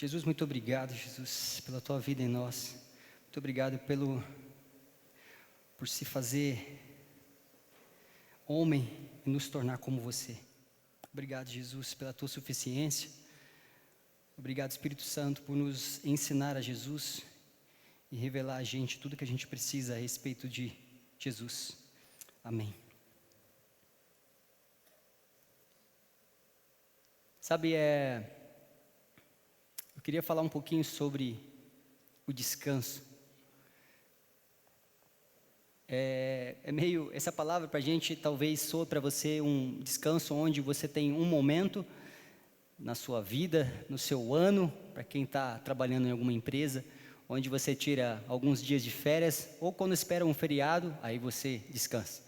Jesus, muito obrigado, Jesus, pela tua vida em nós. Muito obrigado por se fazer homem e nos tornar como você. Obrigado, Jesus, pela tua suficiência. Obrigado, Espírito Santo, por nos ensinar a Jesus e revelar a gente tudo que a gente precisa a respeito de Jesus. Amém. Sabe, eu queria falar um pouquinho sobre o descanso. Essa palavra para a gente talvez soe para você um descanso onde você tem um momento na sua vida, no seu ano, para quem está trabalhando em alguma empresa, onde você tira alguns dias de férias, ou quando espera um feriado, aí você descansa.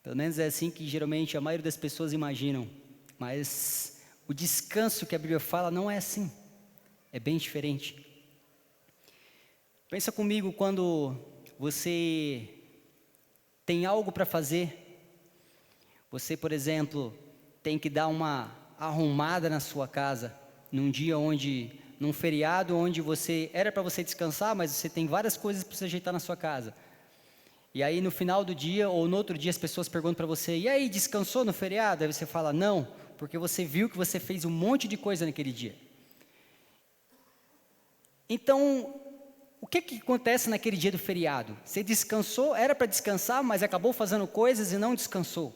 Pelo menos é assim que geralmente a maioria das pessoas imaginam, mas o descanso que a Bíblia fala não é assim, é bem diferente. Pensa comigo quando você tem algo para fazer, você, por exemplo, tem que dar uma arrumada na sua casa, num feriado onde era para você descansar, mas você tem várias coisas para você ajeitar na sua casa. E aí no final do dia, ou no outro dia, as pessoas perguntam para você, e aí, descansou no feriado? Aí você fala, não, porque você viu que você fez um monte de coisa naquele dia. Então, o que acontece naquele dia do feriado? Você descansou, era para descansar, mas acabou fazendo coisas e não descansou.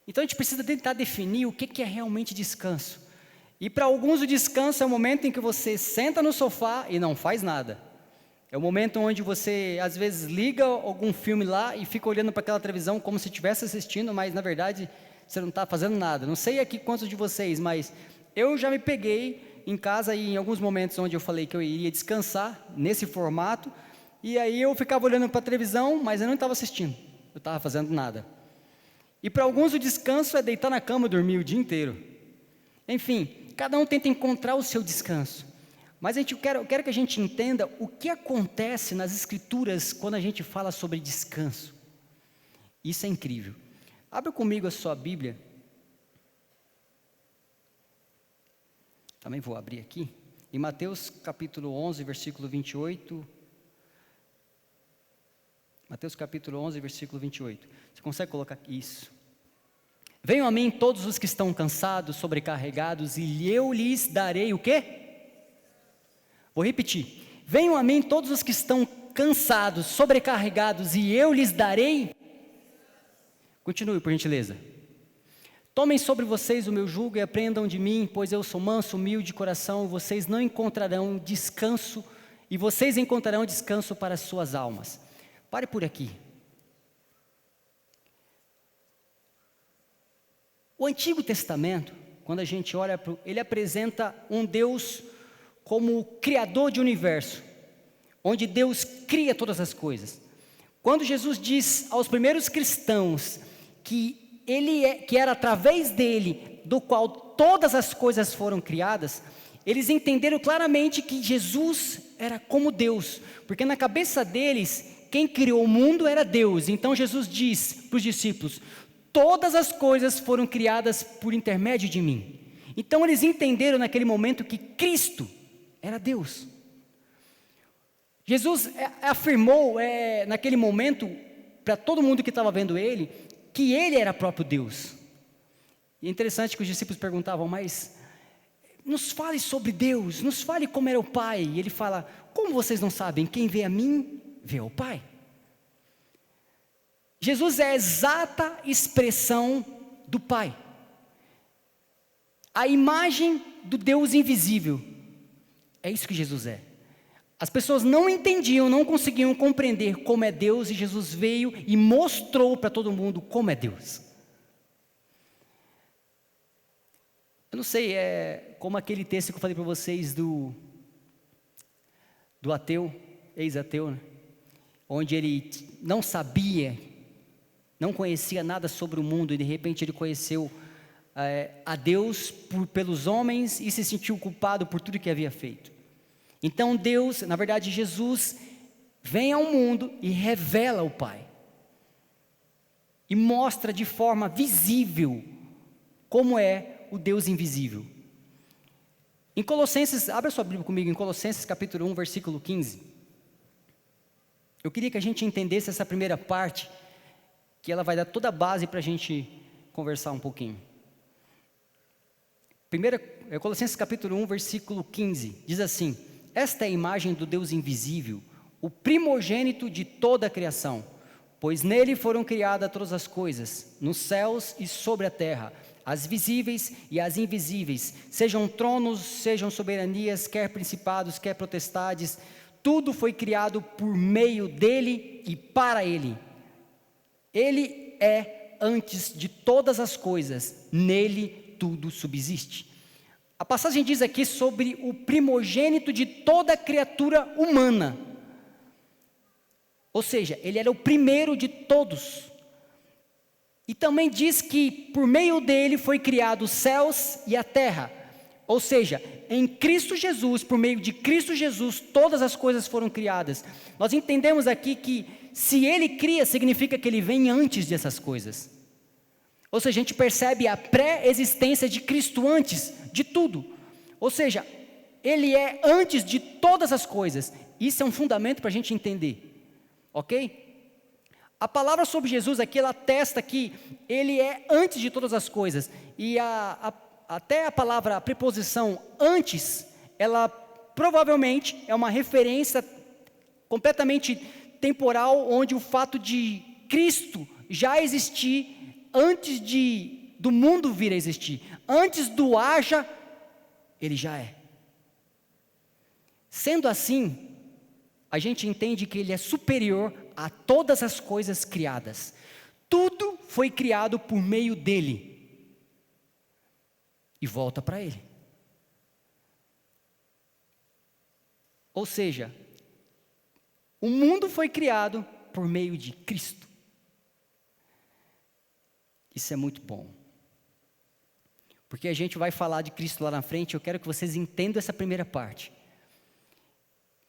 Então a gente precisa tentar definir o que é realmente descanso. E para alguns o descanso é o momento em que você senta no sofá e não faz nada. É o momento onde você às vezes liga algum filme lá e fica olhando para aquela televisão como se estivesse assistindo, mas na verdade você não está fazendo nada. Não sei aqui quantos de vocês, mas eu já me peguei em casa e em alguns momentos onde eu falei que eu iria descansar nesse formato, e aí eu ficava olhando para a televisão, mas eu não estava assistindo, eu estava fazendo nada. E para alguns o descanso é deitar na cama e dormir o dia inteiro. Enfim, cada um tenta encontrar o seu descanso. Mas eu quero que a gente entenda o que acontece nas Escrituras quando a gente fala sobre descanso. Isso é incrível. Abra comigo a sua Bíblia. Também vou abrir aqui. Em Mateus capítulo 11, versículo 28. Mateus capítulo 11, versículo 28. Você consegue colocar aqui isso? Venham a mim todos os que estão cansados, sobrecarregados, e eu lhes darei o quê? Vou repetir. Venham a mim todos os que estão cansados, sobrecarregados, e eu lhes darei. Continue, por gentileza. Tomem sobre vocês o meu jugo e aprendam de mim, pois eu sou manso, humilde de coração, vocês encontrarão descanso para as suas almas. Pare por aqui. O Antigo Testamento, quando a gente olha ele apresenta um Deus como o criador de universo, onde Deus cria todas as coisas. Quando Jesus diz aos primeiros cristãos que era através dele, do qual todas as coisas foram criadas, eles entenderam claramente que Jesus era como Deus, porque na cabeça deles, quem criou o mundo era Deus. Então Jesus diz para os discípulos, todas as coisas foram criadas por intermédio de mim. Então eles entenderam naquele momento que Cristo era Deus. Jesus afirmou naquele momento, para todo mundo que estava vendo ele, que ele era próprio Deus. E é interessante que os discípulos perguntavam, mas nos fale sobre Deus, nos fale como era o Pai. E ele fala, como vocês não sabem, quem vê a mim, vê ao Pai. Jesus é a exata expressão do Pai. A imagem do Deus invisível. É isso que Jesus é. As pessoas não entendiam, não conseguiam compreender como é Deus, e Jesus veio e mostrou para todo mundo como é Deus. Eu não sei, como aquele texto que eu falei para vocês do ateu, ex-ateu, né? Onde ele não sabia, não conhecia nada sobre o mundo, e de repente ele conheceu a Deus pelos homens e se sentiu culpado por tudo que havia feito. Então Deus, na verdade Jesus, vem ao mundo e revela o Pai. E mostra de forma visível como é o Deus invisível. Em Colossenses, abra sua Bíblia comigo, em Colossenses capítulo 1, versículo 15. Eu queria que a gente entendesse essa primeira parte, que ela vai dar toda a base para a gente conversar um pouquinho. Colossenses capítulo 1, versículo 15, diz assim: esta é a imagem do Deus invisível, o primogênito de toda a criação, pois nele foram criadas todas as coisas, nos céus e sobre a terra, as visíveis e as invisíveis, sejam tronos, sejam soberanias, quer principados, quer potestades, tudo foi criado por meio dele e para ele. Ele é antes de todas as coisas, nele tudo subsiste. A passagem diz aqui sobre o primogênito de toda criatura humana. Ou seja, ele era o primeiro de todos. E também diz que por meio dele foi criado os céus e a terra. Ou seja, em Cristo Jesus, por meio de Cristo Jesus, todas as coisas foram criadas. Nós entendemos aqui que se ele cria, significa que ele vem antes dessas coisas. Ou seja, a gente percebe a pré-existência de Cristo antes de tudo. Ou seja, ele é antes de todas as coisas. Isso é um fundamento para a gente entender. Ok? A palavra sobre Jesus aqui, ela atesta que ele é antes de todas as coisas. E até a palavra, a preposição antes, ela provavelmente é uma referência completamente temporal, onde o fato de Cristo já existir antes do mundo vir a existir. Antes do haja, ele já é. Sendo assim, a gente entende que ele é superior a todas as coisas criadas. Tudo foi criado por meio dele. E volta para ele. Ou seja, o mundo foi criado por meio de Cristo. Isso é muito bom. Porque a gente vai falar de Cristo lá na frente, eu quero que vocês entendam essa primeira parte.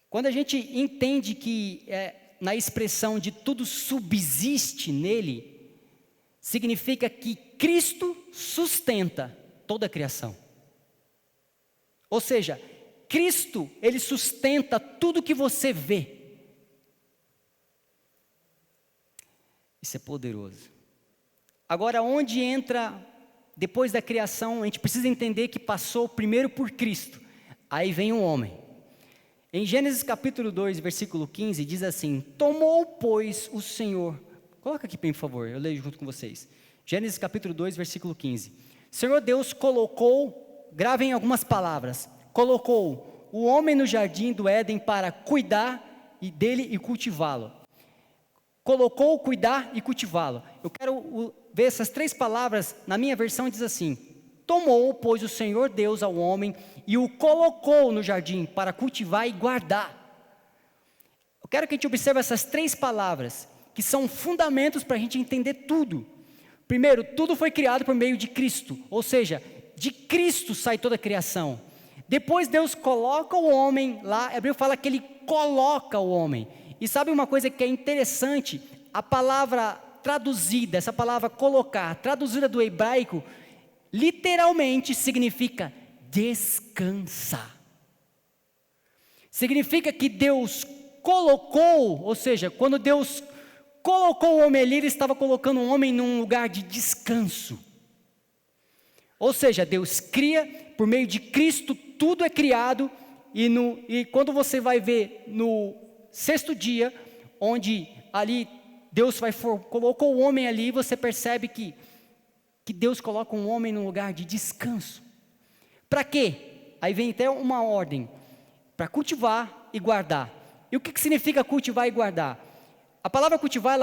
Quando a gente entende que na expressão de tudo subsiste nele, significa que Cristo sustenta toda a criação. Ou seja, Cristo, ele sustenta tudo que você vê. Isso é poderoso. Agora, onde entra, depois da criação, a gente precisa entender que passou primeiro por Cristo, aí vem o homem. Em Gênesis capítulo 2, versículo 15, diz assim: tomou, pois, o Senhor, coloca aqui por favor, eu leio junto com vocês. Gênesis capítulo 2, versículo 15. Senhor Deus colocou, gravem algumas palavras, colocou o homem no jardim do Éden para cuidar dele e cultivá-lo. Colocou, cuidar e cultivá-lo. Eu quero ver essas três palavras, na minha versão diz assim: tomou, pois, o Senhor Deus ao homem e o colocou no jardim para cultivar e guardar. Eu quero que a gente observe essas três palavras, que são fundamentos para a gente entender tudo. Primeiro, tudo foi criado por meio de Cristo, ou seja, de Cristo sai toda a criação. Depois Deus coloca o homem lá, Hebreu fala que ele coloca o homem. E sabe uma coisa que é interessante? A palavra traduzida, essa palavra colocar, traduzida do hebraico, literalmente significa descansar. Significa que Deus colocou, ou seja, quando Deus colocou o homem ali, ele estava colocando o homem num lugar de descanso. Ou seja, Deus cria, por meio de Cristo, tudo é criado, e quando você vai ver no sexto dia, onde ali Deus colocou o homem ali, você percebe que Deus coloca um homem num lugar de descanso. Para quê? Aí vem até uma ordem, para cultivar e guardar. E o que significa cultivar e guardar? A palavra cultivar,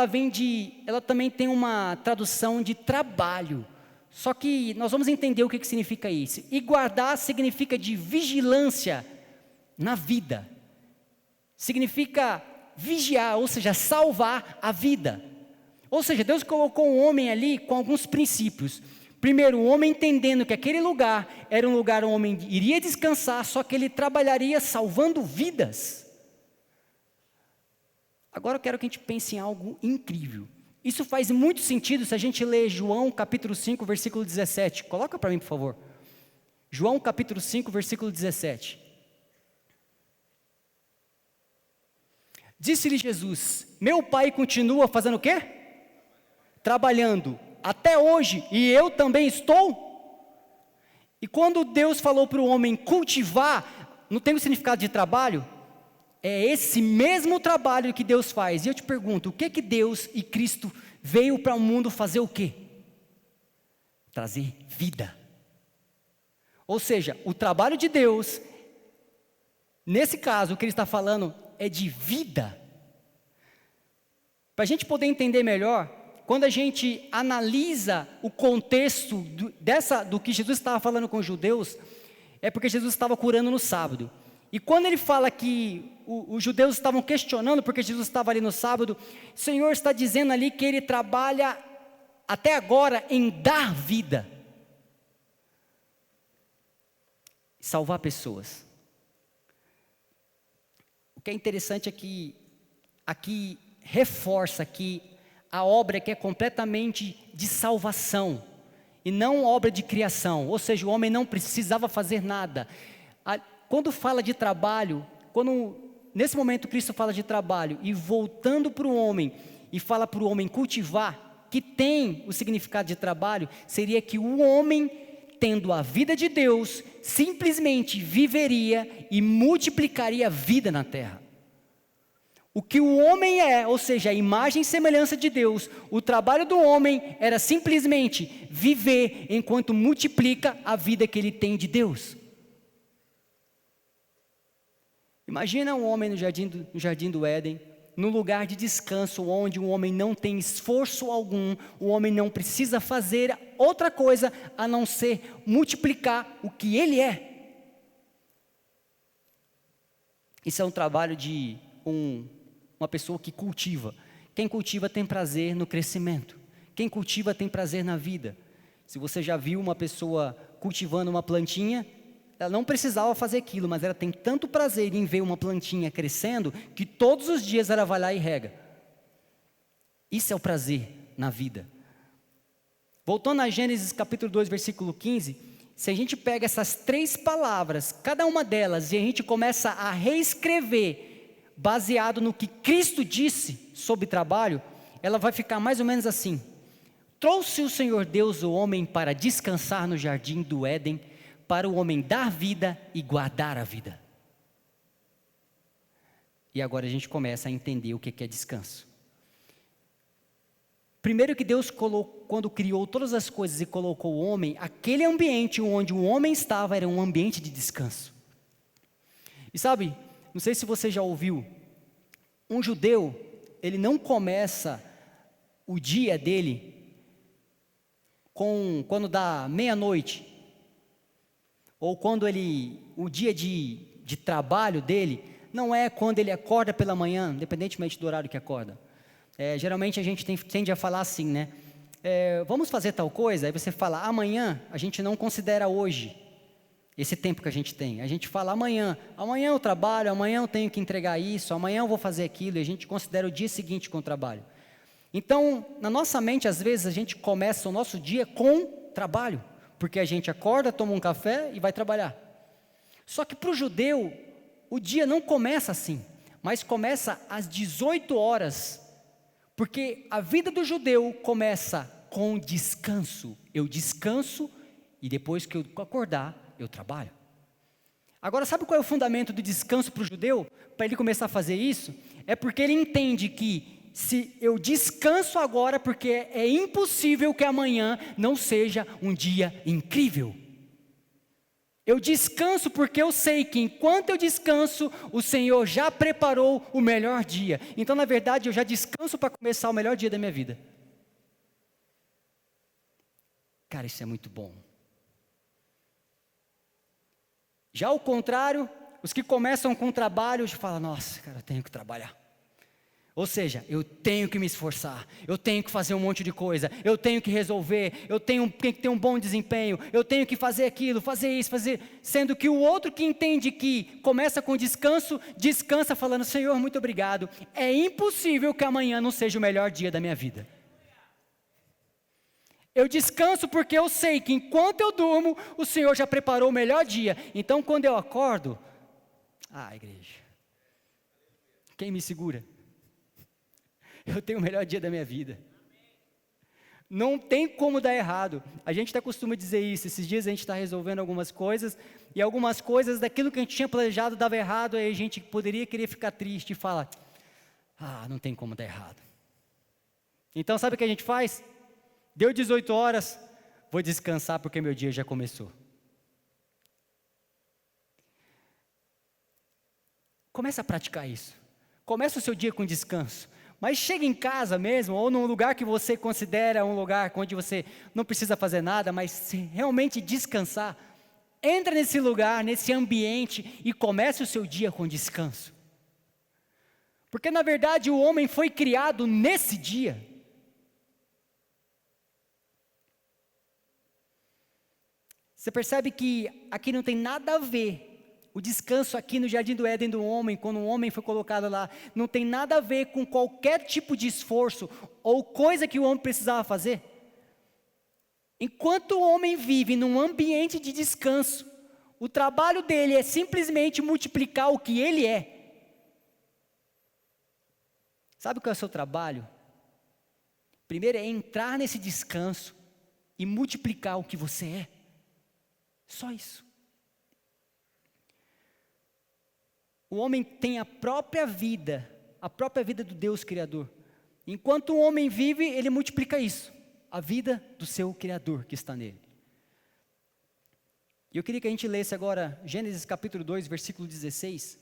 ela também tem uma tradução de trabalho. Só que nós vamos entender o que significa isso. E guardar significa de vigilância na vida. Significa vigiar, ou seja, salvar a vida. Ou seja, Deus colocou um homem ali com alguns princípios. Primeiro, o homem entendendo que aquele lugar era um lugar onde o homem iria descansar, só que ele trabalharia salvando vidas. Agora eu quero que a gente pense em algo incrível. Isso faz muito sentido se a gente ler João capítulo 5, versículo 17. Coloca para mim, por favor. João capítulo 5, versículo 17. Disse-lhe Jesus: meu Pai continua fazendo o quê? Trabalhando até hoje, e eu também estou. E quando Deus falou para o homem cultivar, não tem o significado de trabalho? É esse mesmo trabalho que Deus faz. E eu te pergunto, o que Deus e Cristo veio para o mundo fazer o quê? Trazer vida. Ou seja, o trabalho de Deus, nesse caso, o que ele está falando é de vida. Para a gente poder entender melhor, quando a gente analisa o contexto do que Jesus estava falando com os judeus, é porque Jesus estava curando no sábado. E quando ele fala que os judeus estavam questionando porque Jesus estava ali no sábado, o Senhor está dizendo ali que ele trabalha até agora em dar vida, salvar pessoas. O que é interessante é que aqui reforça que a obra que é completamente de salvação e não obra de criação, ou seja, o homem não precisava fazer nada. Quando fala de trabalho, nesse momento Cristo fala de trabalho e voltando para o homem e fala para o homem cultivar, que tem o significado de trabalho, seria que o homem, tendo a vida de Deus, simplesmente viveria e multiplicaria a vida na terra. O que o homem é, ou seja, a imagem e semelhança de Deus, o trabalho do homem era simplesmente viver enquanto multiplica a vida que ele tem de Deus. Imagina um homem no jardim do Éden, no lugar de descanso, onde o homem não tem esforço algum, o homem não precisa fazer outra coisa a não ser multiplicar o que ele é. Isso é um trabalho de uma pessoa que cultiva. Quem cultiva tem prazer no crescimento. Quem cultiva tem prazer na vida. Se você já viu uma pessoa cultivando uma plantinha, ela não precisava fazer aquilo, mas ela tem tanto prazer em ver uma plantinha crescendo, que todos os dias ela vai lá e rega. Isso é o prazer na vida. Voltando a Gênesis capítulo 2, versículo 15, se a gente pega essas 3 palavras, cada uma delas, e a gente começa a reescrever, baseado no que Cristo disse sobre trabalho, ela vai ficar mais ou menos assim: trouxe o Senhor Deus o homem para descansar no jardim do Éden, para o homem dar vida e guardar a vida. E agora a gente começa a entender o que é descanso. Primeiro que Deus colocou, quando criou todas as coisas e colocou o homem, aquele ambiente onde o homem estava era um ambiente de descanso. E sabe, não sei se você já ouviu, um judeu, ele não começa o dia dele quando dá meia-noite, ou quando o dia de trabalho dele, não é quando ele acorda pela manhã, independentemente do horário que acorda. Geralmente a gente tende a falar assim, né? Vamos fazer tal coisa, aí você fala, amanhã, a gente não considera hoje, esse tempo que a gente tem. A gente fala amanhã eu trabalho, amanhã eu tenho que entregar isso, amanhã eu vou fazer aquilo, e a gente considera o dia seguinte com o trabalho. Então, na nossa mente, às vezes, a gente começa o nosso dia com trabalho, porque a gente acorda, toma um café e vai trabalhar. Só que para o judeu, o dia não começa assim, mas começa às 18 horas, porque a vida do judeu começa com descanso. Eu descanso e depois que eu acordar, eu trabalho. Agora, sabe qual é o fundamento do descanso para o judeu? Para ele começar a fazer isso? É porque ele entende que se eu descanso agora, porque é impossível que amanhã não seja um dia incrível. Eu descanso porque eu sei que enquanto eu descanso, o Senhor já preparou o melhor dia. Então, na verdade, eu já descanso para começar o melhor dia da minha vida. Cara, isso é muito bom. Já ao contrário, os que começam com trabalho, falam, nossa, cara, eu tenho que trabalhar. Ou seja, eu tenho que me esforçar, eu tenho que fazer um monte de coisa, eu tenho que resolver, eu tenho que ter um bom desempenho, eu tenho que fazer aquilo, fazer isso, sendo que o outro que entende que começa com descanso, descansa falando, Senhor, muito obrigado, é impossível que amanhã não seja o melhor dia da minha vida. Eu descanso porque eu sei que enquanto eu durmo, o Senhor já preparou o melhor dia. Então, quando eu acordo, igreja, quem me segura? Eu tenho o melhor dia da minha vida. Não tem como dar errado. A gente está acostumado a dizer isso. Esses dias a gente está resolvendo algumas coisas, e algumas coisas daquilo que a gente tinha planejado dava errado, aí a gente poderia querer ficar triste e falar, não tem como dar errado. Então sabe o que a gente faz? Deu 18 horas, vou descansar porque meu dia já começou. Começa a praticar isso. Começa o seu dia com descanso. Mas chega em casa mesmo, ou num lugar que você considera um lugar onde você não precisa fazer nada, mas se realmente descansar, entra nesse lugar, nesse ambiente e comece o seu dia com descanso. Porque na verdade o homem foi criado nesse dia. Você percebe que aqui não tem nada a ver. O descanso aqui no Jardim do Éden do homem, quando o homem foi colocado lá, não tem nada a ver com qualquer tipo de esforço ou coisa que o homem precisava fazer. Enquanto o homem vive num ambiente de descanso, o trabalho dele é simplesmente multiplicar o que ele é. Sabe qual é o seu trabalho? Primeiro é entrar nesse descanso e multiplicar o que você é. Só isso. O homem tem a própria vida do Deus Criador. Enquanto o homem vive, ele multiplica isso, a vida do seu Criador que está nele. E eu queria que a gente lesse agora Gênesis capítulo 2, versículo 16.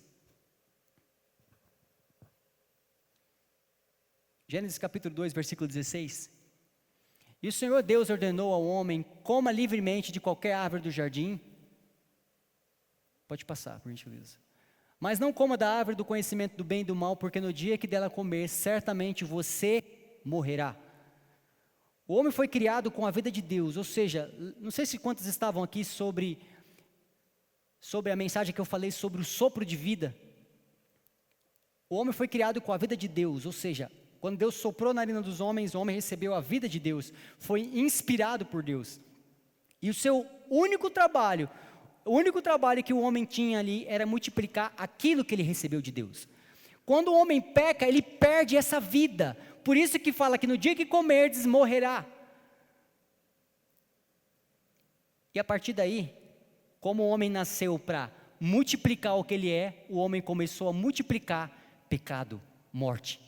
Gênesis capítulo 2, versículo 16. E o Senhor Deus ordenou ao homem, coma livremente de qualquer árvore do jardim. Pode passar, por gentileza. Mas não coma da árvore do conhecimento do bem e do mal, porque no dia que dela comer, certamente você morrerá. O homem foi criado com a vida de Deus, ou seja, não sei se quantos estavam aqui sobre a mensagem que eu falei sobre o sopro de vida. O homem foi criado com a vida de Deus, ou seja, quando Deus soprou na narina dos homens, o homem recebeu a vida de Deus, foi inspirado por Deus. E o seu único trabalho que o homem tinha ali era multiplicar aquilo que ele recebeu de Deus. Quando o homem peca, ele perde essa vida. Por isso que fala que no dia que comerdes, morrerá. E a partir daí, como o homem nasceu para multiplicar o que ele é, o homem começou a multiplicar pecado, morte.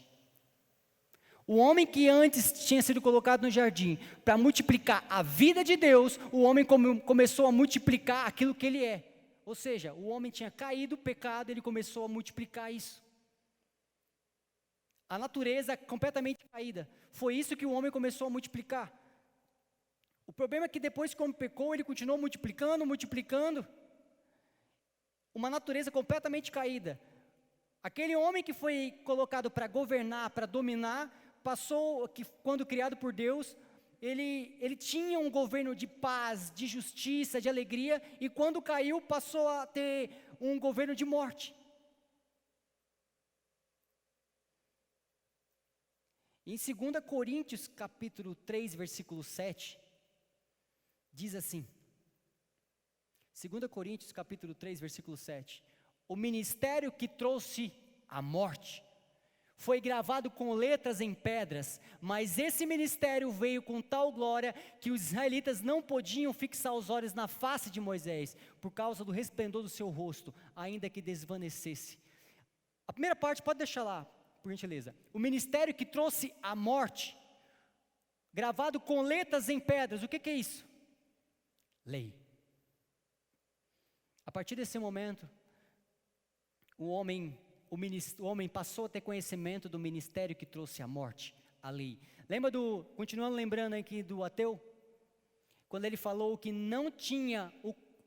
O homem que antes tinha sido colocado no jardim para multiplicar a vida de Deus, o homem começou a multiplicar aquilo que ele é. Ou seja, o homem tinha caído, pecado, ele começou a multiplicar isso. A natureza completamente caída. Foi isso que o homem começou a multiplicar. O problema é que depois que o homem pecou, ele continuou multiplicando. Uma natureza completamente caída. Aquele homem que foi colocado para governar, para dominar, passou, que quando criado por Deus, ele tinha um governo de paz, de justiça, de alegria, e quando caiu, passou a ter um governo de morte. Em 2 Coríntios, capítulo 3, versículo 7, diz assim, 2 Coríntios, capítulo 3, versículo 7, o ministério que trouxe a morte, foi gravado com letras em pedras, mas esse ministério veio com tal glória que os israelitas não podiam fixar os olhos na face de Moisés, por causa do resplendor do seu rosto, ainda que desvanecesse. A primeira parte pode deixar lá, por gentileza. O ministério que trouxe a morte, gravado com letras em pedras, o que é isso? Lei. A partir desse momento, o homem passou a ter conhecimento do ministério que trouxe a morte, a lei. Continuando lembrando aqui do ateu, quando ele falou que não tinha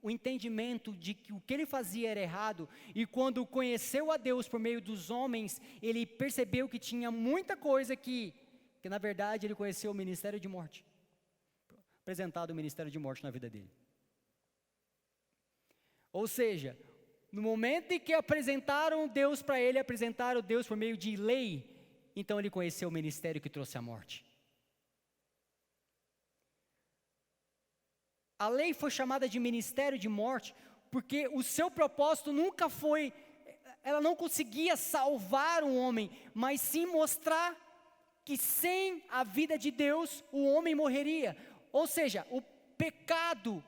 o entendimento de que o que ele fazia era errado, e quando conheceu a Deus por meio dos homens, ele percebeu que tinha muita coisa que na verdade ele conheceu o ministério de morte, apresentado o ministério de morte na vida dele. Ou seja, no momento em que apresentaram Deus para ele, apresentaram Deus por meio de lei, então ele conheceu o ministério que trouxe a morte. A lei foi chamada de ministério de morte, porque o seu propósito nunca foi, ela não conseguia salvar o homem, mas sim mostrar que sem a vida de Deus, o homem morreria. Ou seja, o pecado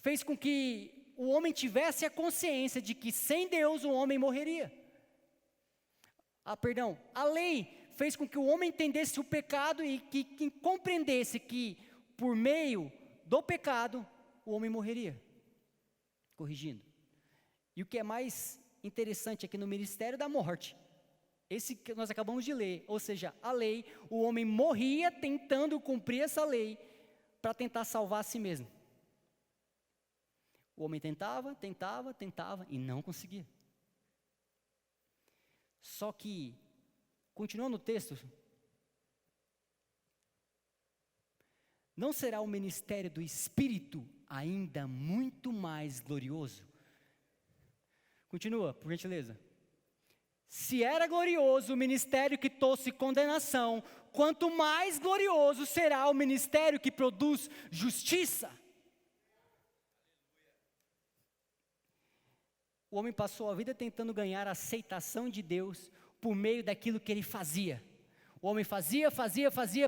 fez com que o homem tivesse a consciência de que sem Deus o homem morreria. A lei fez com que o homem entendesse o pecado e que compreendesse que por meio do pecado o homem morreria. Corrigindo. E o que é mais interessante aqui no ministério da morte, esse que nós acabamos de ler, ou seja, a lei, o homem morria tentando cumprir essa lei para tentar salvar a si mesmo. O homem tentava e não conseguia. Só que, continuando o texto, não será o ministério do Espírito ainda muito mais glorioso? Continua, por gentileza. Se era glorioso o ministério que trouxe condenação, quanto mais glorioso será o ministério que produz justiça. O homem passou a vida tentando ganhar a aceitação de Deus por meio daquilo que ele fazia. O homem fazia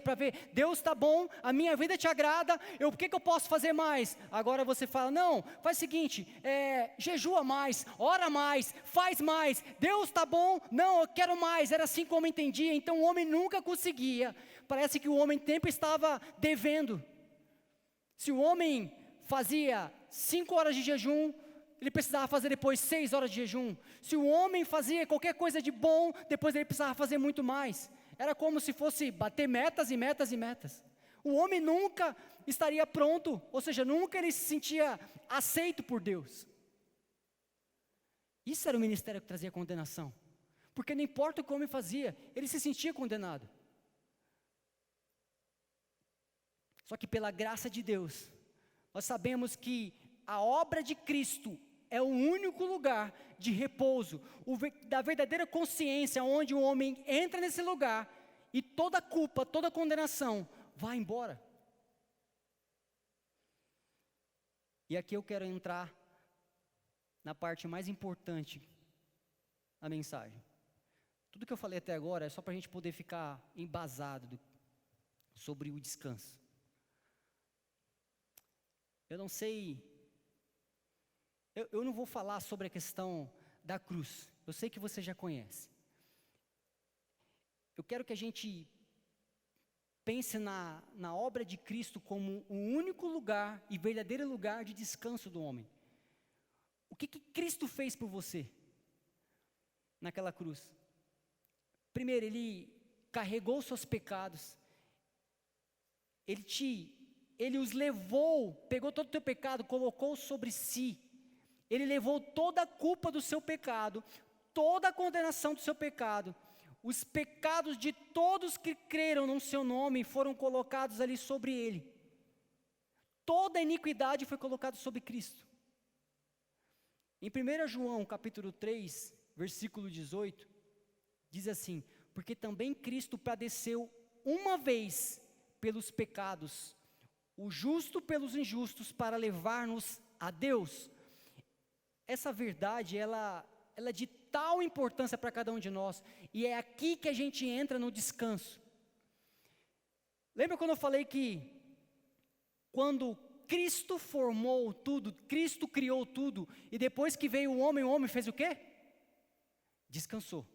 para ver, Deus está bom, a minha vida te agrada, o que eu posso fazer mais? Agora você fala, não, faz o seguinte, jejua mais, ora mais, faz mais, Deus está bom, não, eu quero mais, era assim como entendia, então o homem nunca conseguia, parece que o homem sempre estava devendo. Se o homem fazia 5 horas de jejum, ele precisava fazer depois 6 horas de jejum. Se o homem fazia qualquer coisa de bom, depois ele precisava fazer muito mais. Era como se fosse bater metas e metas e metas. O homem nunca estaria pronto, ou seja, nunca ele se sentia aceito por Deus. Isso era o ministério que trazia condenação. Porque não importa o que o homem fazia, ele se sentia condenado. Só que pela graça de Deus, nós sabemos que a obra de Cristo é o único lugar de repouso, da verdadeira consciência, onde o homem entra nesse lugar e toda culpa, toda condenação vai embora. E aqui eu quero entrar na parte mais importante da mensagem. Tudo que eu falei até agora é só para a gente poder ficar embasado sobre o descanso. Eu não sei... Eu não vou falar sobre a questão da cruz, eu sei que você já conhece. Eu quero que a gente pense na obra de Cristo como o único lugar e verdadeiro lugar de descanso do homem. O que Cristo fez por você naquela cruz? Primeiro, Ele carregou seus pecados, Ele os levou, pegou todo o teu pecado, colocou sobre si. Ele levou toda a culpa do seu pecado, toda a condenação do seu pecado. Os pecados de todos que creram no seu nome foram colocados ali sobre ele. Toda a iniquidade foi colocada sobre Cristo. Em 1 João capítulo 3, versículo 18, diz assim: porque também Cristo padeceu uma vez pelos pecados, o justo pelos injustos, para levar-nos a Deus. Essa verdade, ela é de tal importância para cada um de nós, e é aqui que a gente entra no descanso. Lembra quando eu falei que, quando Cristo formou tudo, Cristo criou tudo, e depois que veio o homem fez o quê? Descansou.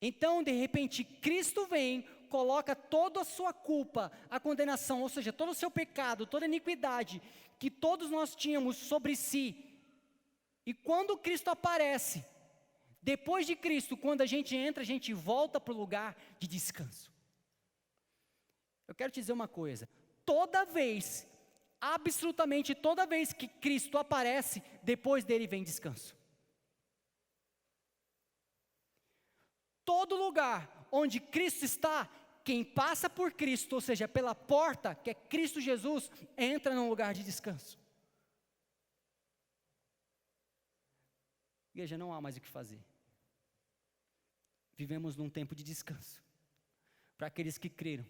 Então, de repente, Cristo vem, coloca toda a sua culpa, a condenação, ou seja, todo o seu pecado, toda a iniquidade, que todos nós tínhamos sobre si. E quando Cristo aparece, depois de Cristo, quando a gente entra, a gente volta para o lugar de descanso. Eu quero te dizer uma coisa, toda vez, absolutamente toda vez que Cristo aparece, depois dele vem descanso. Todo lugar onde Cristo está, quem passa por Cristo, ou seja, pela porta, que é Cristo Jesus, entra num lugar de descanso. Igreja, não há mais o que fazer. Vivemos num tempo de descanso, para aqueles que creram.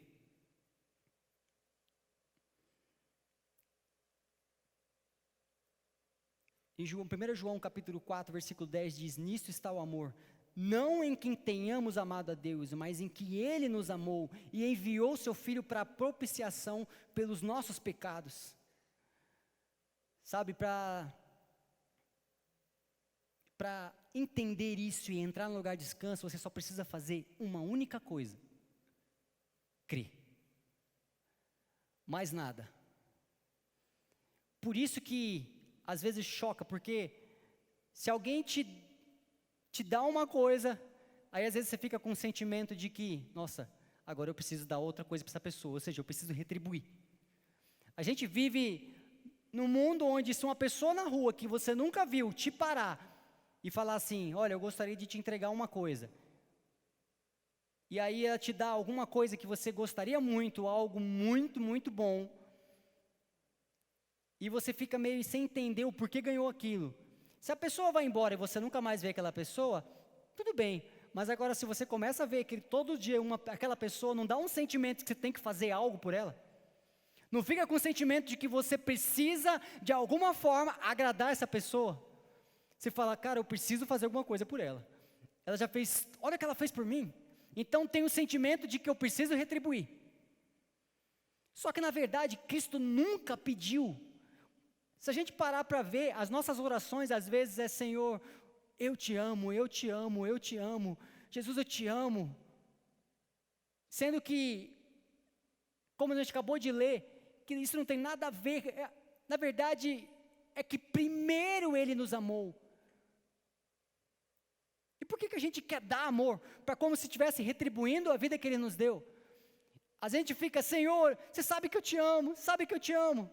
Em 1 João capítulo 4, versículo 10 diz: nisto está o amor, não em quem tenhamos amado a Deus, mas em que Ele nos amou e enviou seu Filho para propiciação pelos nossos pecados. Sabe, para entender isso e entrar no lugar de descanso, você só precisa fazer uma única coisa: crer. Mais nada. Por isso que às vezes choca, porque se alguém te dá uma coisa, aí às vezes você fica com um sentimento de que, nossa, agora eu preciso dar outra coisa para essa pessoa, ou seja, eu preciso retribuir. A gente vive num mundo onde se uma pessoa na rua que você nunca viu te parar e falar assim: olha, eu gostaria de te entregar uma coisa, e aí ela te dá alguma coisa que você gostaria muito, algo muito, muito bom, e você fica meio sem entender o porquê ganhou aquilo. Se a pessoa vai embora e você nunca mais vê aquela pessoa, tudo bem, mas agora se você começa a ver que todo dia aquela pessoa, não dá um sentimento que você tem que fazer algo por ela? Não fica com o sentimento de que você precisa, de alguma forma, agradar essa pessoa? Você fala: cara, eu preciso fazer alguma coisa por ela. Ela já fez, olha o que ela fez por mim. Então tem o sentimento de que eu preciso retribuir. Só que na verdade, Cristo nunca pediu. Se a gente parar para ver, as nossas orações às vezes é: Senhor, eu te amo, eu te amo, eu te amo. Jesus, eu te amo. Sendo que, como a gente acabou de ler, que isso não tem nada a ver. Na verdade, é que primeiro Ele nos amou. E por que a gente quer dar amor? Para como se estivesse retribuindo a vida que Ele nos deu. A gente fica: Senhor, você sabe que eu te amo, sabe que eu te amo.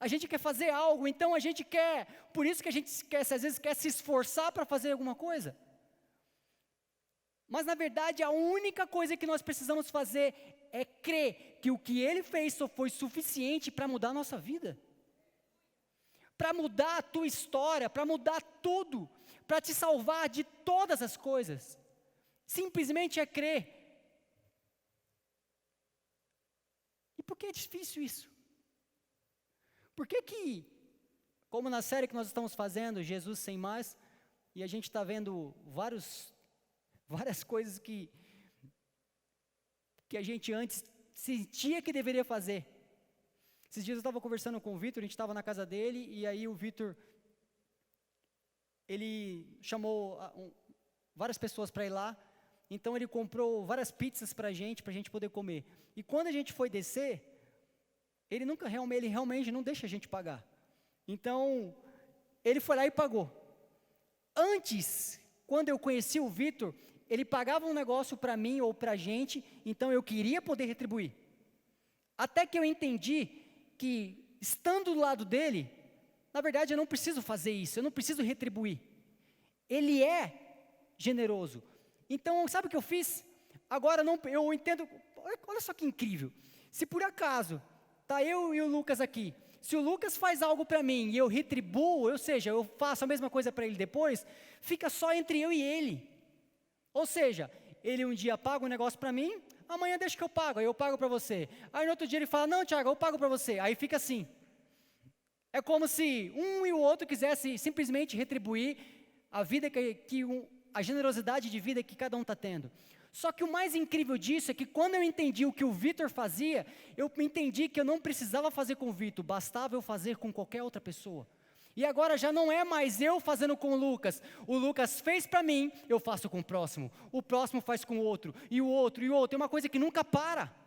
A gente quer fazer algo, então a gente quer, por isso que a gente quer, às vezes quer se esforçar para fazer alguma coisa. Mas na verdade a única coisa que nós precisamos fazer é crer que o que Ele fez só foi suficiente para mudar a nossa vida. Para mudar a tua história, para mudar tudo, para te salvar de todas as coisas. Simplesmente é crer. E por que é difícil isso? Por que, como na série que nós estamos fazendo, Jesus Sem Mais, e a gente está vendo várias coisas que a gente antes sentia que deveria fazer. Esses dias eu estava conversando com o Vitor, a gente estava na casa dele, e aí o Vitor, ele chamou várias pessoas para ir lá, então ele comprou várias pizzas para a gente poder comer. E quando a gente foi descer, ele realmente não deixa a gente pagar. Então, ele foi lá e pagou. Antes, quando eu conheci o Vitor, ele pagava um negócio para mim ou para a gente, então eu queria poder retribuir. Até que eu entendi que, estando do lado dele, na verdade eu não preciso fazer isso, eu não preciso retribuir. Ele é generoso. Então, sabe o que eu fiz? Agora eu entendo, olha só que incrível. Se por acaso está eu e o Lucas aqui, se o Lucas faz algo para mim e eu retribuo, ou seja, eu faço a mesma coisa para ele depois, fica só entre eu e ele. Ou seja, ele um dia paga um negócio para mim, amanhã deixa que eu pago, aí eu pago para você. Aí no outro dia ele fala: não, Tiago, eu pago para você. Aí fica assim. É como se um e o outro quisesse simplesmente retribuir a vida a generosidade de vida que cada um está tendo. Só que o mais incrível disso é que quando eu entendi o que o Vitor fazia, eu entendi que eu não precisava fazer com o Vitor, bastava eu fazer com qualquer outra pessoa. E agora já não é mais eu fazendo com o Lucas fez para mim, eu faço com o próximo faz com o outro, e o outro, é uma coisa que nunca para.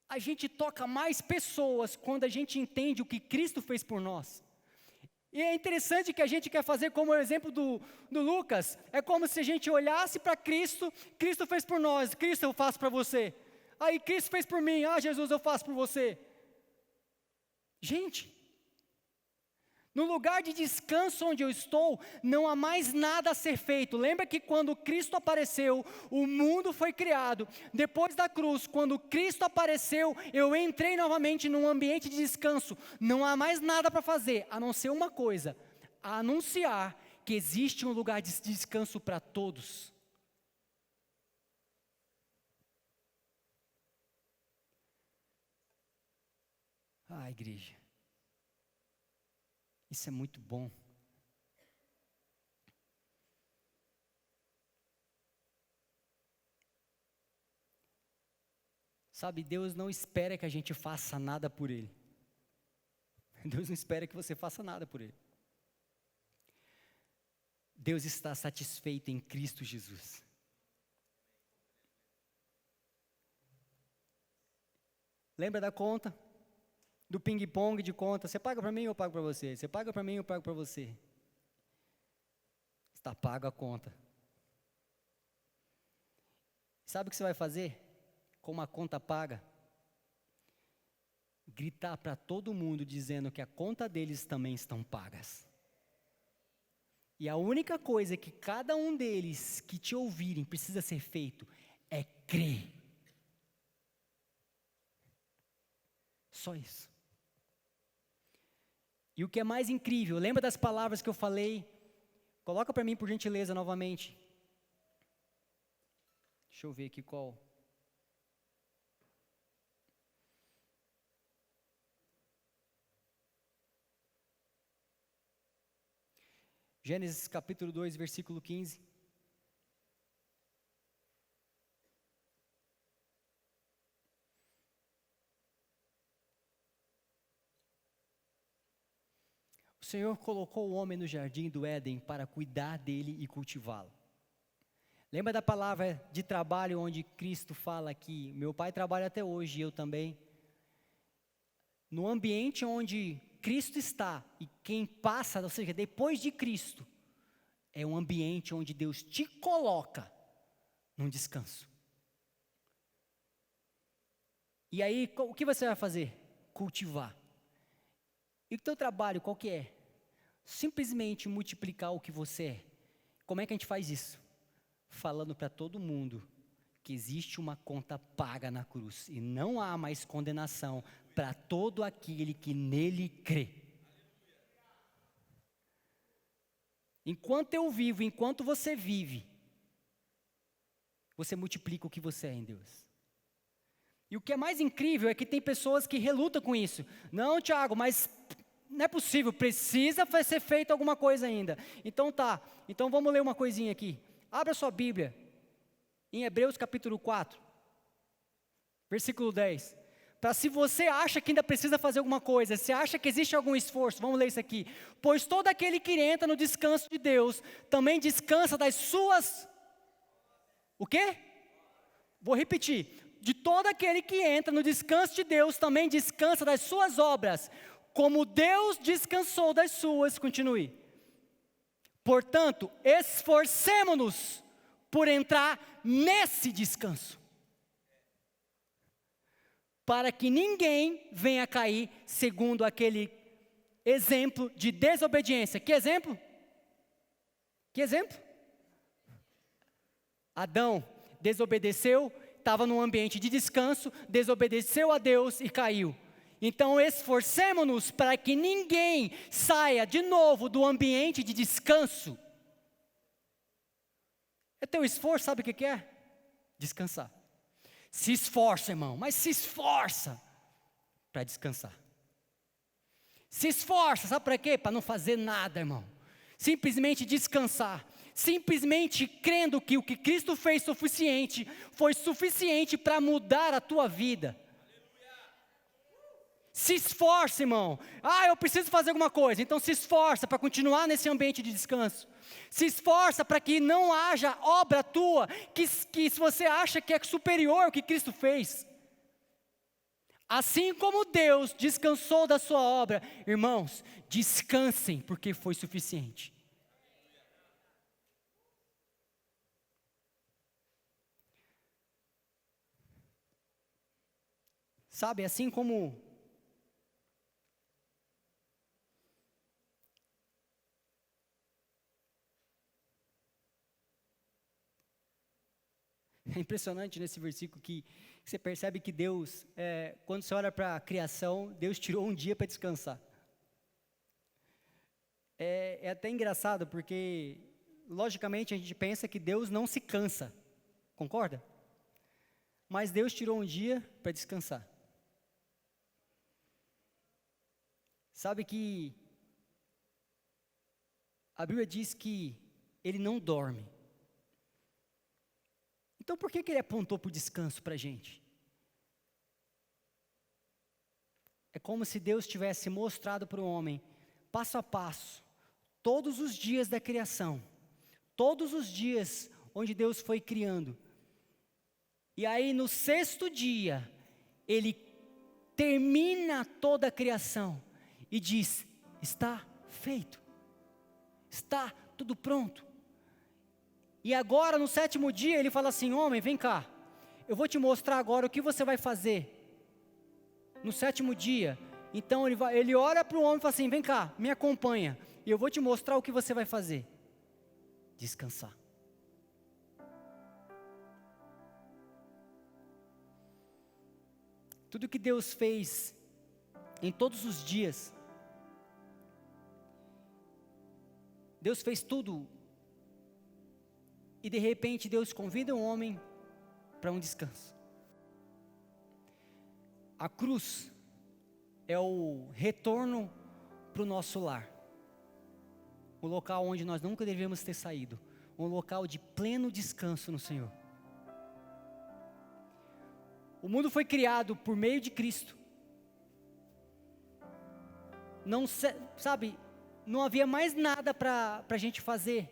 A gente toca mais pessoas quando a gente entende o que Cristo fez por nós. E é interessante que a gente quer fazer como o exemplo do Lucas. É como se a gente olhasse para Cristo, Cristo fez por nós, Cristo eu faço para você. Aí Cristo fez por mim, Jesus eu faço por você. Gente, no lugar de descanso onde eu estou, não há mais nada a ser feito. Lembra que quando Cristo apareceu, o mundo foi criado. Depois da cruz, quando Cristo apareceu, eu entrei novamente num ambiente de descanso. Não há mais nada para fazer, a não ser uma coisa: a anunciar que existe um lugar de descanso para todos. Ah, igreja, isso é muito bom. Sabe, Deus não espera que a gente faça nada por Ele. Deus não espera que você faça nada por Ele. Deus está satisfeito em Cristo Jesus. Lembra da conta? Do ping-pong de conta. Você paga para mim ou eu pago para você? Você paga para mim ou eu pago para você? Está paga a conta. Sabe o que você vai fazer? Com uma conta paga? Gritar para todo mundo dizendo que a conta deles também estão pagas. E a única coisa que cada um deles que te ouvirem precisa ser feito é crer. Só isso. E o que é mais incrível, lembra das palavras que eu falei? Coloca para mim por gentileza novamente. Deixa eu ver aqui qual. Gênesis capítulo 2, versículo 15. O Senhor colocou o homem no jardim do Éden para cuidar dele e cultivá-lo. Lembra da palavra de trabalho onde Cristo fala que meu pai trabalha até hoje e eu também? No ambiente onde Cristo está e quem passa, ou seja, depois de Cristo, é um ambiente onde Deus te coloca num descanso. E aí, o que você vai fazer? Cultivar. E o teu trabalho, qual que é? Simplesmente multiplicar o que você é. Como é que a gente faz isso? Falando para todo mundo que existe uma conta paga na cruz e não há mais condenação para todo aquele que nele crê. Enquanto eu vivo, enquanto você vive, você multiplica o que você é em Deus. E o que é mais incrível é que tem pessoas que relutam com isso. Não, Tiago, mas não é possível, precisa ser feito alguma coisa ainda. Então tá, então vamos ler uma coisinha aqui. Abra sua Bíblia, em Hebreus capítulo 4, versículo 10. Para se você acha que ainda precisa fazer alguma coisa, se acha que existe algum esforço, vamos ler isso aqui. Pois todo aquele que entra no descanso de Deus, também descansa das suas... O quê? Vou repetir. De todo aquele que entra no descanso de Deus, também descansa das suas obras, como Deus descansou das suas. Continue. Portanto, esforcemo-nos por entrar nesse descanso, para que ninguém venha cair segundo aquele exemplo de desobediência. Que exemplo? Que exemplo? Adão desobedeceu, estava num ambiente de descanso, desobedeceu a Deus e caiu. Então esforcemo-nos para que ninguém saia de novo do ambiente de descanso. É teu esforço, sabe o que é? Descansar. Se esforça, irmão, mas se esforça para descansar. Se esforça, sabe para quê? Para não fazer nada, irmão. Simplesmente descansar. Simplesmente crendo que o que Cristo fez foi suficiente para mudar a tua vida. Se esforça, irmão. Eu preciso fazer alguma coisa. Então se esforça para continuar nesse ambiente de descanso. Se esforça para que não haja obra tua que se você acha que é superior ao que Cristo fez. Assim como Deus descansou da sua obra, irmãos, descansem porque foi suficiente. Sabe, assim como é impressionante nesse versículo que você percebe que Deus, quando você olha para a criação, Deus tirou um dia para descansar. É até engraçado porque, logicamente, a gente pensa que Deus não se cansa, concorda? Mas Deus tirou um dia para descansar. Sabe que a Bíblia diz que ele não dorme. Então por que ele apontou para o descanso para a gente? É como se Deus tivesse mostrado para o homem, passo a passo, todos os dias da criação, todos os dias onde Deus foi criando. E aí no sexto dia, ele termina toda a criação e diz, está feito, está tudo pronto. E agora no sétimo dia ele fala assim, homem, vem cá, eu vou te mostrar agora o que você vai fazer no sétimo dia. Então ele olha para o homem e fala assim, vem cá, me acompanha, e eu vou te mostrar o que você vai fazer. Descansar. Tudo que Deus fez em todos os dias, Deus fez tudo, e de repente Deus convida um homem para um descanso. A cruz é o retorno para o nosso lar, o local onde nós nunca devemos ter saído, um local de pleno descanso no Senhor. O mundo foi criado por meio de Cristo. Não havia mais nada para a gente fazer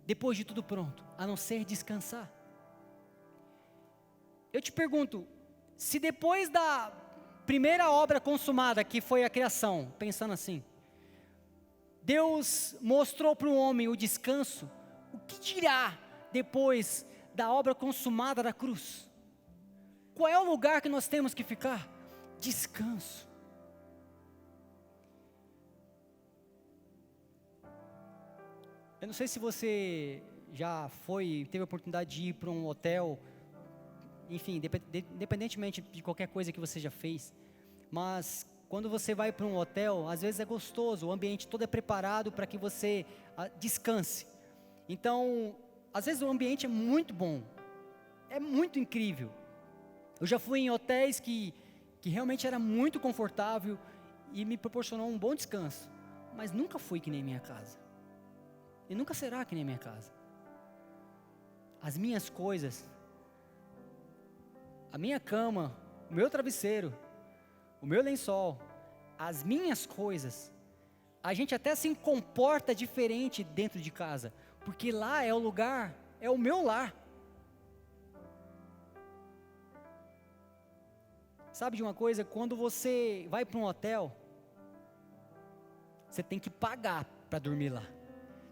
depois de tudo pronto, a não ser descansar. Eu te pergunto, se depois da primeira obra consumada, que foi a criação, pensando assim, Deus mostrou para o homem o descanso, o que dirá depois da obra consumada da cruz? Qual é o lugar que nós temos que ficar? Descanso. Eu não sei se você já teve a oportunidade de ir para um hotel, enfim, independentemente de qualquer coisa que você já fez, mas quando você vai para um hotel, às vezes é gostoso, o ambiente todo é preparado para que você descanse. Então, às vezes o ambiente é muito bom, é muito incrível. Eu já fui em hotéis que realmente era muito confortável e me proporcionou um bom descanso, mas nunca fui que nem minha casa. E nunca será que nem minha casa. As minhas coisas, a minha cama, o meu travesseiro, o meu lençol, as minhas coisas, a gente até se comporta diferente dentro de casa, porque lá é o lugar, é o meu lar. Sabe de uma coisa? Quando você vai para um hotel, você tem que pagar para dormir lá.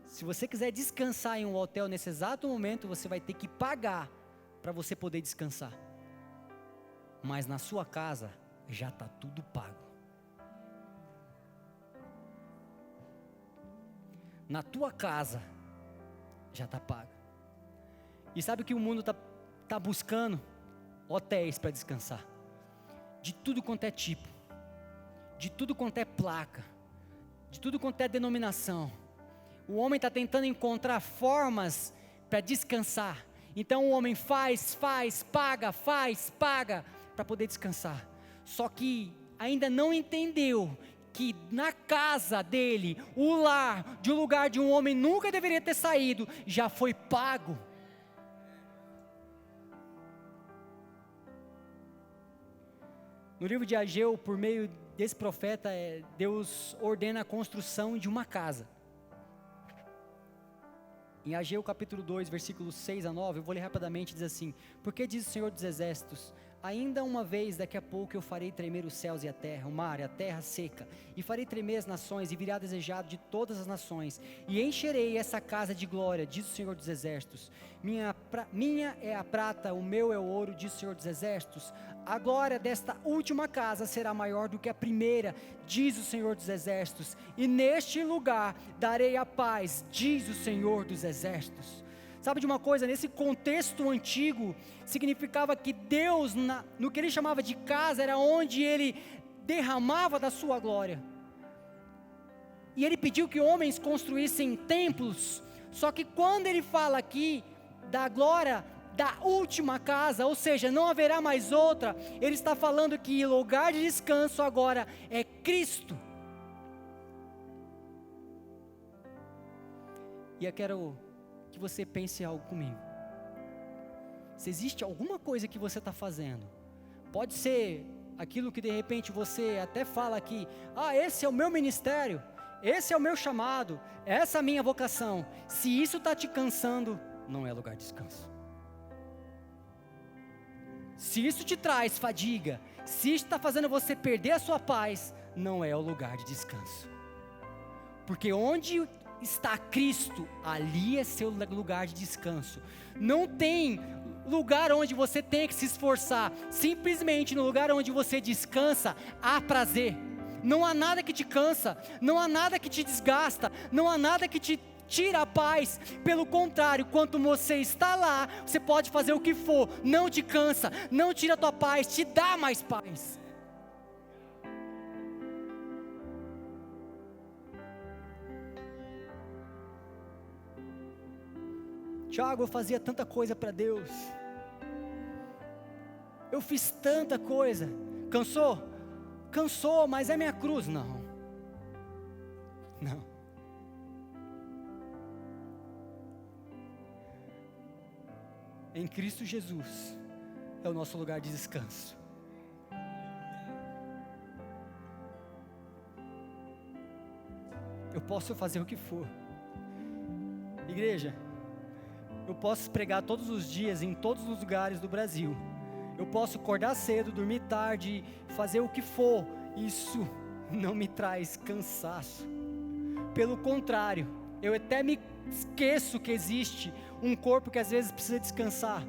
Se você quiser descansar em um hotel nesse exato momento, você vai ter que pagar para você poder descansar. Mas na sua casa já está tudo pago. Na tua casa já está pago. E sabe o que o mundo está buscando? Hotéis para descansar. De tudo quanto é tipo, de tudo quanto é placa, de tudo quanto é denominação. O homem está tentando encontrar formas para descansar. Então o homem paga para poder descansar. Só que ainda não entendeu que na casa dele, o lar, de um lugar de um homem nunca deveria ter saído, já foi pago. No livro de Ageu, por meio desse profeta, Deus ordena a construção de uma casa. Em Ageu capítulo 2, versículos 6 a 9, eu vou ler rapidamente, diz assim: porque diz o Senhor dos Exércitos, ainda uma vez, daqui a pouco eu farei tremer os céus e a terra, o mar e a terra seca, e farei tremer as nações, e virá desejado de todas as nações, e encherei essa casa de glória, diz o Senhor dos Exércitos. Minha é a prata, o meu é o ouro, diz o Senhor dos Exércitos. A glória desta última casa será maior do que a primeira, diz o Senhor dos Exércitos, e neste lugar darei a paz, diz o Senhor dos Exércitos. Sabe de uma coisa, nesse contexto antigo, significava que Deus, no que ele chamava de casa, era onde ele derramava da sua glória. E ele pediu que homens construíssem templos, só que quando ele fala aqui da glória da última casa, ou seja, não haverá mais outra, ele está falando que o lugar de descanso agora é Cristo. E eu quero que você pense algo comigo. Se existe alguma coisa que você está fazendo, pode ser aquilo que de repente você até fala aqui, esse é o meu ministério, esse é o meu chamado, essa é a minha vocação. Se isso está te cansando, não é lugar de descanso. Se isso te traz fadiga, se isso está fazendo você perder a sua paz, não é o lugar de descanso. Porque onde está Cristo, ali é seu lugar de descanso. Não tem lugar onde você tem que se esforçar. Simplesmente no lugar onde você descansa, há prazer. Não há nada que te cansa, não há nada que te desgasta, não há nada que te tira a paz. Pelo contrário, quando você está lá, você pode fazer o que for, não te cansa, não tira a tua paz, te dá mais paz. Tiago, eu fazia tanta coisa para Deus, eu fiz tanta coisa, cansou? Cansou, mas é minha cruz. Não. Em Cristo Jesus é o nosso lugar de descanso. Eu posso fazer o que for. Igreja, eu posso pregar todos os dias em todos os lugares do Brasil. Eu posso acordar cedo, dormir tarde, fazer o que for. Isso não me traz cansaço. Pelo contrário, eu até me esqueço que existe um corpo que às vezes precisa descansar.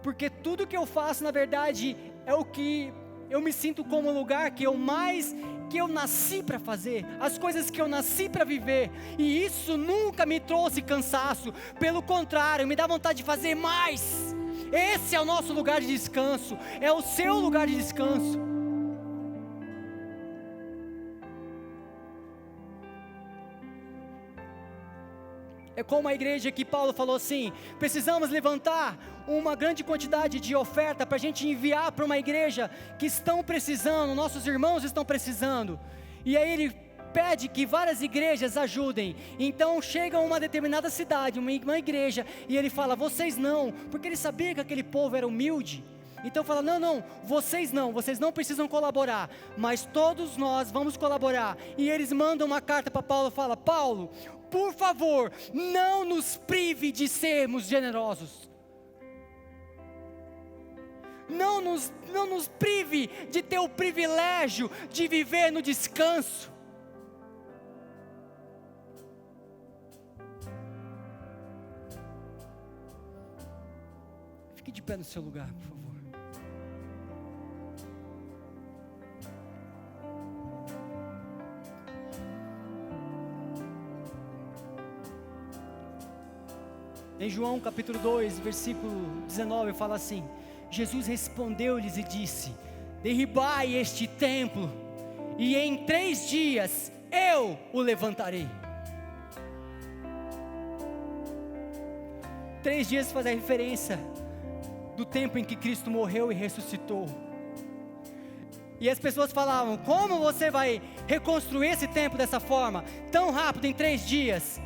Porque tudo que eu faço, na verdade, é o que eu me sinto como o lugar que eu nasci para fazer, as coisas que eu nasci para viver, e isso nunca me trouxe cansaço. Pelo contrário, me dá vontade de fazer mais. Esse é o nosso lugar de descanso, é o seu lugar de descanso. É como a igreja que Paulo falou assim: precisamos levantar uma grande quantidade de oferta para a gente enviar para uma igreja que estão precisando, nossos irmãos estão precisando. E aí ele pede que várias igrejas ajudem. Então chega a uma determinada cidade, uma igreja, e ele fala: vocês não, porque ele sabia que aquele povo era humilde. Então fala: não, vocês não precisam colaborar, mas todos nós vamos colaborar. E eles mandam uma carta para Paulo, fala: Paulo, por favor, não nos prive de sermos generosos. Não nos prive de ter o privilégio de viver no descanso. Fique de pé no seu lugar, por favor. Em João capítulo 2, versículo 19, fala assim: Jesus respondeu-lhes e disse: derribai este templo, e em 3 dias eu o levantarei. 3 dias faz a referência do tempo em que Cristo morreu e ressuscitou. E as pessoas falavam: como você vai reconstruir esse templo dessa forma, tão rápido, em 3 dias?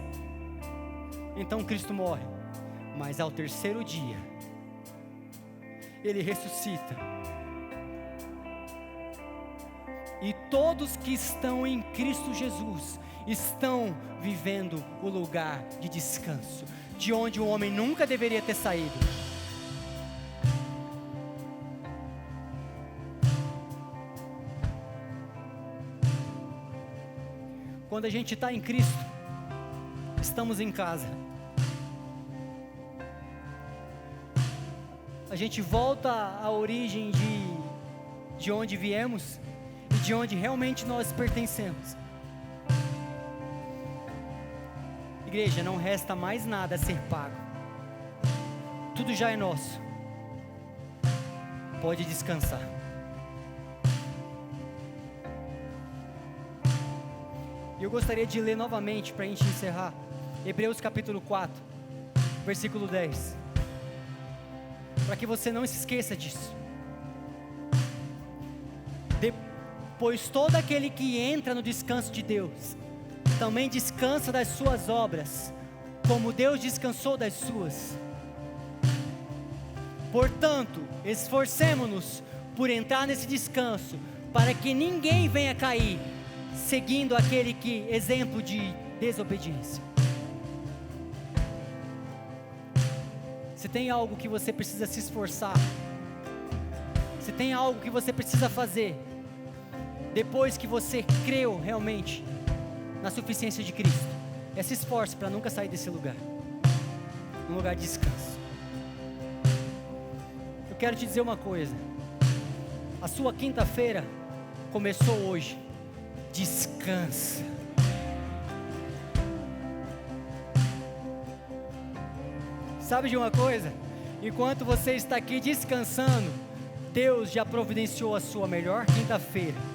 Então Cristo morre, mas ao 3º dia, Ele ressuscita. E todos que estão em Cristo Jesus, estão vivendo o lugar de descanso, de onde o homem nunca deveria ter saído. Quando a gente está em Cristo, estamos em casa. A gente volta à origem de onde viemos e de onde realmente nós pertencemos. Igreja, não resta mais nada a ser pago. Tudo já é nosso. Pode descansar. E eu gostaria de ler novamente para a gente encerrar. Hebreus capítulo 4, versículo 10. Para que você não se esqueça disso. Pois todo aquele que entra no descanso de Deus, também descansa das suas obras, como Deus descansou das suas. Portanto, esforcemo-nos por entrar nesse descanso, para que ninguém venha cair, seguindo aquele exemplo de desobediência. Se tem algo que você precisa se esforçar, se tem algo que você precisa fazer, depois que você creu realmente na suficiência de Cristo, se esforce para nunca sair desse lugar, um lugar de descanso. Eu quero te dizer uma coisa, a sua quinta-feira começou hoje, descansa. Sabe de uma coisa? Enquanto você está aqui descansando, Deus já providenciou a sua melhor quinta-feira.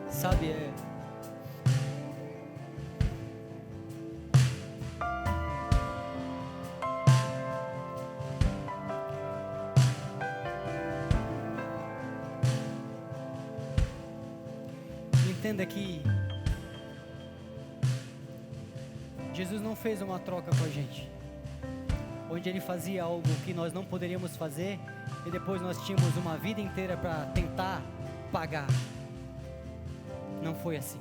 Sabe, entenda que Jesus não fez uma troca com a gente, onde Ele fazia algo que nós não poderíamos fazer, e depois nós tínhamos uma vida inteira para tentar pagar. Não foi assim.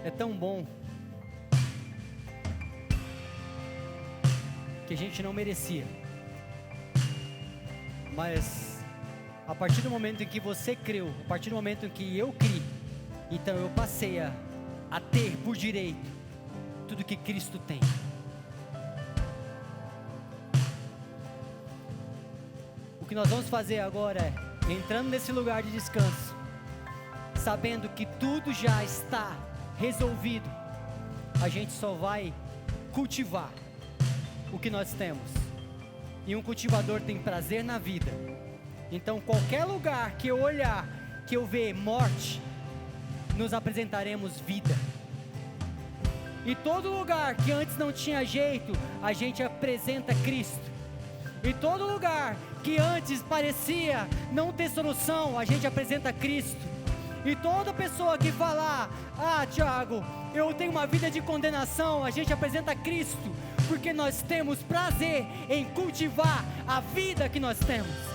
É tão bom que a gente não merecia, mas a partir do momento em que você creu, a partir do momento em que eu criei, então eu passei a ter por direito tudo que Cristo tem. O que nós vamos fazer agora é, entrando nesse lugar de descanso, sabendo que tudo já está resolvido, a gente só vai cultivar o que nós temos. E um cultivador tem prazer na vida. Então qualquer lugar que eu olhar, que eu ver morte, nos apresentaremos vida. E todo lugar que antes não tinha jeito, a gente apresenta Cristo. E todo lugar que antes parecia não ter solução, a gente apresenta Cristo. E toda pessoa que falar, Tiago, eu tenho uma vida de condenação, a gente apresenta Cristo, porque nós temos prazer em cultivar a vida que nós temos.